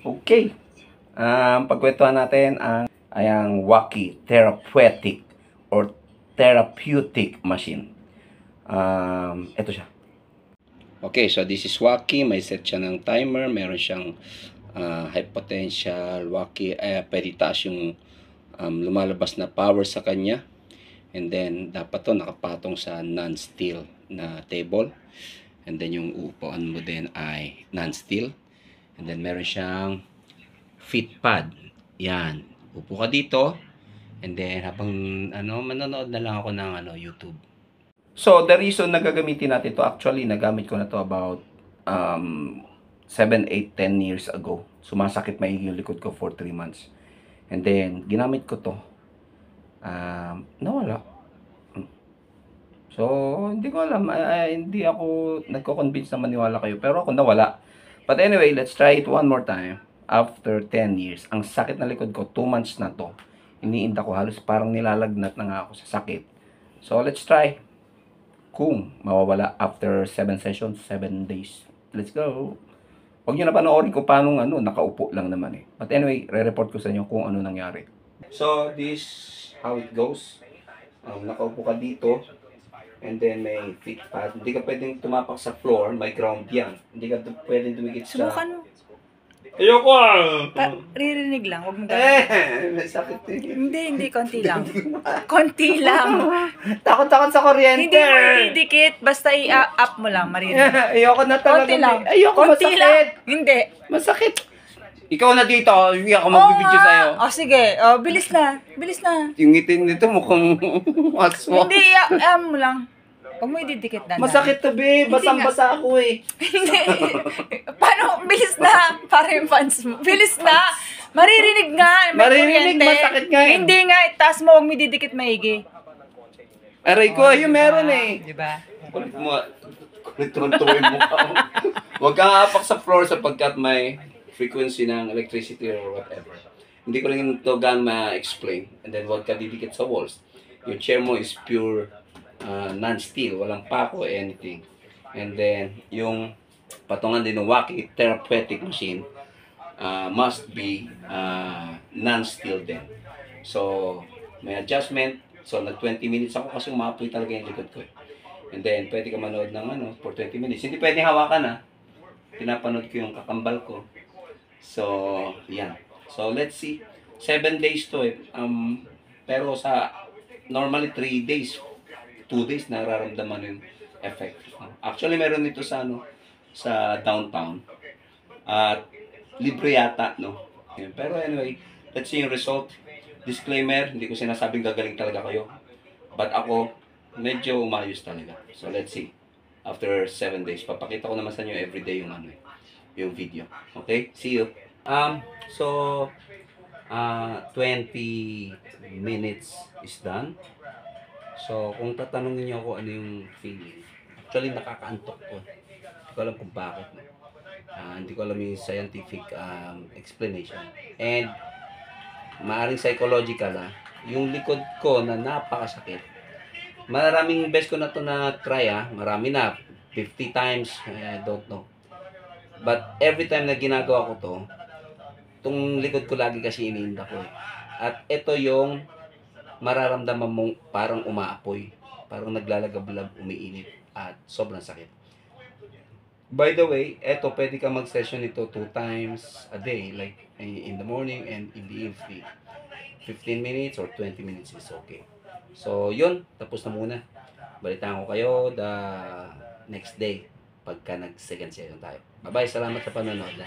Okay. Pagkwentuhan natin ang Waki Therapeutic or Therapeutic Machine. Ito siya. Okay, so this is Waki. May set siya ng timer. Meron siyang high potential Waki. Pwede taas yung lumalabas na power sa kanya. And then, dapat to nakapatong sa non-steel na table. And then, yung upuan mo din ay non-steel. And then, meron siyang feet pad. Yan. Upo ka dito. And then, habang manonood na lang ako ng YouTube. So, the reason na gagamitin natin to, actually, nagamit ko na to about 7, 8, 10 years ago. Sumasakit maigi yung likod ko for 3 months. And then, ginamit ko to. Nawala. So, hindi ko alam. Hindi ako nagko-convince na maniwala kayo. Pero ako nawala. But anyway, let's try it one more time. After 10 years. Ang sakit na likod ko, 2 months na to. Iniinda ko. Halos parang nilalagnat na nga ako sa sakit. So, let's try. Kung mawawala after 7 sessions, 7 days. Let's go. Huwag nyo na panoorin kung paano nakaupo lang naman eh. But anyway, re-report ko sa inyo kung ano nangyari. So, this how it goes. Nakaupo ka dito. And then may feet pad. Hindi ka pwedeng tumapak sa floor. May ground yan. Hindi ka pwedeng dumikit sa... Subukan mo. Ayoko Ririnig lang. Huwag mo may sakit eh. Hindi. Konti lang. Konti lang. Takot-takot sa kuryente. Hindi mo ididikit. Basta i-up mo lang. Marinig. Ayoko na talaga. Konti lang. Ayoko, Konti masakit. lang. Hindi. Masakit. Ikaw na dito. Hindi ako magbibidyo sa'yo. Sige. Bilis na. Bilis na. Yung ngitin nito mukhang aswa. Hindi. I-up mo lang. Huwag mo ididikit na. Masakit to, be. Basang-basa ako eh. Hindi. Paano? Bilis na. Para yung fans mo. Bilis na. Maririnig nga. Maririnig. Masakit nga eh. Hindi nga. Itaas mo. Huwag mo ididikit maigi. Aray ko. Ayun meron eh. Diba? Kulit mo. Kulit tuntuin mo ka. Huwag kang aapak sa floor sapagkat may frequency ng electricity or whatever. Hindi ko lang ito ma-explain. And then huwag ka didikit sa walls. Yung chair mo is pure non-steel, walang pako, anything. And then, yung patungan din ng Waki Therapeutic Machine must be non-steel din. So, may adjustment. So, nag 20 minutes ako kasi umapoy talaga yung likod ko. And then, pwede ka manood ng for 20 minutes. Hindi pwede hawakan Pinapanood ko yung kakambal ko. So, yan. So, let's see. 7 days to eh. Pero sa normally 3 days, 2 days nararamdaman yung effect. Actually, meron nito sa sa downtown. At libre yata, no? Pero anyway, let's see yung result. Disclaimer, hindi ko sinasabing gagaling talaga kayo. But ako, medyo umayos talaga. So let's see. After 7 days, papakita ko naman sa inyo everyday yung video. Okay? See you. So 20 minutes is done. So, kung tatanungin niyo ako ano yung feeling, actually nakakaantok ko. Hindi ko alam kung bakit. Hindi ko alam yung scientific explanation. And, maaring psychological yung likod ko na napakasakit. Maraming beses ko na to na try marami na, 50 times, I don't know. But, every time na ginagawa ko to, itong likod ko lagi kasi iniinda ko At ito yung mararamdaman mong parang umaapoy, parang naglalagablab, umiinit, at sobrang sakit. By the way, eto pwede ka mag-session nito 2 times a day, like in the morning and in the evening. 15 minutes or 20 minutes is okay. So, yun, tapos na muna. Balitaan ko kayo the next day pagka nag-second session tayo. Bye-bye, salamat sa panonood.